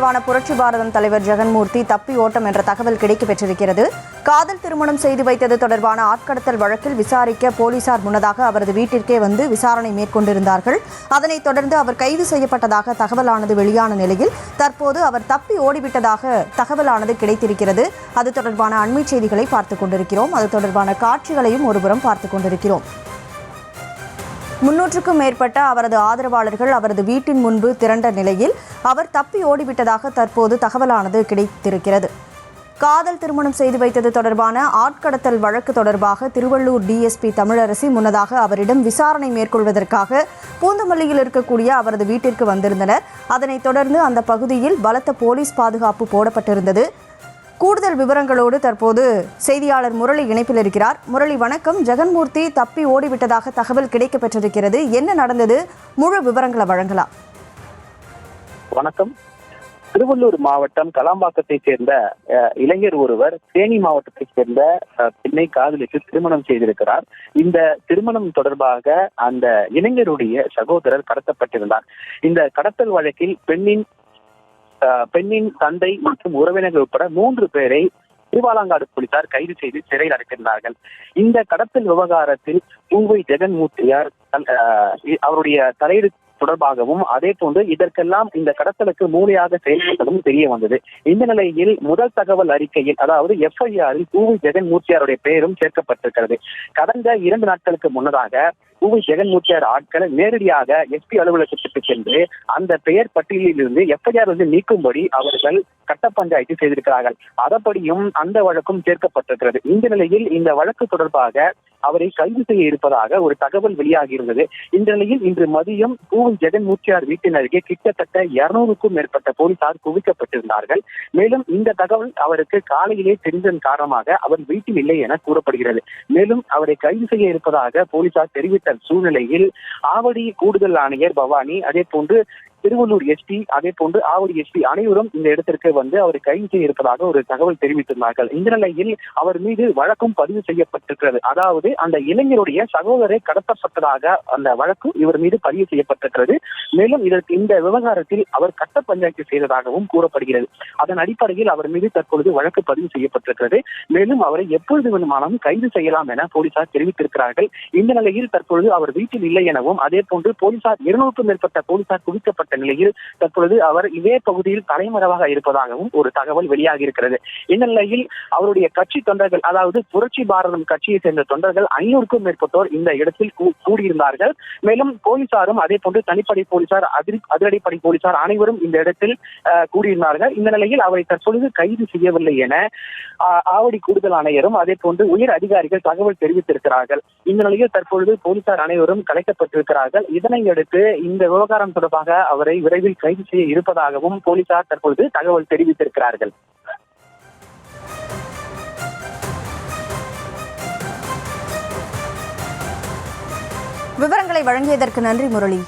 தொடர்பான புரட்சி பாரதம் தலைவர் ஜெகன்மூர்த்தி தப்பி ஓட்டம் என்ற தகவல் கிடைக்கப்பெற்றிருக்கிறது. காதல் திருமணம் செய்து வைத்தது தொடர்பான ஆட்கடத்தல் வழக்கில் விசாரிக்க போலீசார் முன்னதாக அவரது வீட்டிற்கே வந்து விசாரணை மேற்கொண்டிருந்தார்கள். அதனைத் தொடர்ந்து அவர் கைது செய்யப்பட்டதாக தகவலானது வெளியான நிலையில் தற்போது அவர் தப்பி ஓடிவிட்டதாக தகவலானது கிடைத்திருக்கிறது. அது தொடர்பான அண்மை செய்திகளை பார்த்துக் கொண்டிருக்கிறோம். அது தொடர்பான காட்சிகளையும் ஒருபுறம் பார்த்துக் கொண்டிருக்கிறோம். 300க்கும் மேற்பட்ட அவரது ஆதரவாளர்கள் அவரது வீட்டின் முன்பு திரண்ட நிலையில் அவர் தப்பி ஓடிவிட்டதாக தற்போது தகவலானது கிடைத்திருக்கிறது. காதல் திருமணம் செய்து வைத்தது தொடர்பான ஆட்கடத்தல் வழக்கு தொடர்பாக திருவள்ளூர் டிஎஸ்பி தமிழரசி முன்னதாக அவரிடம் விசாரணை மேற்கொள்வதற்காக பூந்தமல்லியில் இருக்கக்கூடிய அவரது வீட்டிற்கு வந்திருந்தனர். அதனைத் தொடர்ந்து அந்த பகுதியில் பலத்த போலீஸ் பாதுகாப்பு போடப்பட்டிருந்தது. கூடுதல் விவரங்களோடு தற்போது செய்தியாளர் முரளி இணைப்பில் இருக்கிறார். முரளி வணக்கம். ஜெகன்மூர்த்தி தப்பி ஓடிவிட்டதாக தகவல் கிடைக்கப்பெற்றிருக்கிறது. என்ன நடந்தது? முழு விவரங்களை வழங்கலாம். வணக்கம். திருவள்ளூர் மாவட்டம் கலாம்பாக்கத்தைச் சேர்ந்த இளைஞர் ஒருவர் தேனி மாவட்டத்தைச் சேர்ந்த பெண்ணை காதலித்து திருமணம் செய்திருக்கிறார். இந்த திருமணம் தொடர்பாக அந்த இளைஞருடைய சகோதரர் கடத்தப்பட்டிருந்தார். இந்த கடத்தல் வழக்கில் பெண்ணின் தந்தை மற்றும் உறவினர்கள் உட்பட 3 பேரை திருவாலங்காடு போலீசார் கைது செய்து சிறையில் அடைத்திருந்தார்கள். இந்த கடத்தல் விவகாரத்தில் பூவை ஜெகன்மூர்த்தியார் அவருடைய தலையீடு தொடர்பாகவும் அதே போன்று இதற்கெல்லாம் இந்த கடத்தலுக்கு மூளையாக செயல்பட்டதும் தெரிய வந்தது. இந்த நிலையில் முதல் தகவல் அறிக்கையில் அதாவது FIR-இல் பூவை ஜெகன்மூர்த்தியாருடைய பெயரும் சேர்க்கப்பட்டிருக்கிறது. கடந்த 2 நாட்களுக்கு முன்னதாக பூவை ஜெகன்மூர்த்தியார் ஆட்கள் நேரடியாக SP அலுவலகத்திற்கு சென்று அந்த பெயர் பட்டியலில் இருந்து FIR நீக்கும்படி அவர்கள் கட்ட பஞ்சாயத்து செய்திருக்கிறார்கள். அதன்படியும் அந்த வழக்கும் சேர்க்கப்பட்டிருக்கிறது. இந்த நிலையில் இந்த வழக்கு தொடர்பாக அவரை கைது செய்ய இருப்பதாக ஒரு தகவல் வெளியாகி இருந்தது. இந்த நிலையில் இன்று மதியம் பூவை ஜெகன்மூர்த்தியார் வீட்டின் அருகே கிட்டத்தட்ட 200க்கும் மேற்பட்ட போலீசார் குவிக்கப்பட்டிருந்தார்கள். மேலும் இந்த தகவல் அவருக்கு காலையிலே தெரிந்ததன் காரணமாக அவர் வீட்டில் இல்லை என கூறப்படுகிறது. மேலும் அவரை கைது செய்ய இருப்பதாக போலீசார் தெரிவித்த சூழ்நிலையில் ஆவடி கூடுதல் ஆணையர் பவானி, அதே போன்று திருவள்ளூர் SP, அதே போன்று ஆவடி SP அனைவரும் இந்த இடத்திற்கு வந்து அவரை கைது செய்ய இருப்பதாக ஒரு தகவல் தெரிவித்திருந்தார்கள். இந்த நிலையில் அவர் மீது வழக்கும் பதிவு செய்யப்பட்டிருக்கிறது. அதாவது அந்த இளைஞருடைய சகோதரரை கடத்தப்பட்டதாக அந்த வழக்கு இவர் மீது பதிவு செய்யப்பட்டிருக்கிறது. மேலும் இந்த விவகாரத்தில் அவர் கட்ட பஞ்சாயத்து செய்ததாகவும் கூறப்படுகிறது. அதன் அடிப்படையில் அவர் மீது தற்பொழுது வழக்கு பதிவு செய்யப்பட்டிருக்கிறது. மேலும் அவரை எப்பொழுது வேண்டுமானாலும் கைது செய்யலாம் என போலீசார் தெரிவித்திருக்கிறார்கள். இந்த நிலையில் தற்பொழுது அவர் வீட்டில் இல்லை எனவும் அதே போன்று போலீசார் 200க்கும் மேற்பட்ட போலீசார் குவிக்கப்பட்ட நிலையில் தற்பொழுது அவர் இதே பகுதியில் தலைமறைவாக இருப்பதாகவும் ஒரு தகவல் வெளியாகி இருக்கிறது. இந்த நிலையில் அவருடைய கட்சி தொண்டர்கள், அதாவது புரட்சி பாரதம் கட்சியை சேர்ந்த தொண்டர்கள் 500க்கும் மேற்பட்டோர் இந்த இடத்தில் கூடியிருந்தார்கள். மேலும் போலீசாரும் அதே போன்று தனிப்படை போலீசார், அதிரடிப்படை போலீசார் அனைவரும் இந்த இடத்தில் கூடியிருந்தார்கள். இந்த நிலையில் அவரை தற்பொழுது கைது செய்யவில்லை என ஆவடி கூடுதல் ஆணையரும் அதே போன்று உயர் அதிகாரிகள் தகவல் தெரிவித்திருக்கிறார்கள். இந்த நிலையில் தற்பொழுது போலீசார் அனைவரும் கலைக்கப்பட்டிருக்கிறார்கள். இதனையடுத்து இந்த விவகாரம் தொடர்பாக அவரை விரைவில் கைது செய்ய இருப்பதாகவும் போலீசார் தற்பொழுது தகவல் தெரிவித்திருக்கிறார்கள். விவரங்களை வழங்கியதற்கு நன்றி முரளி.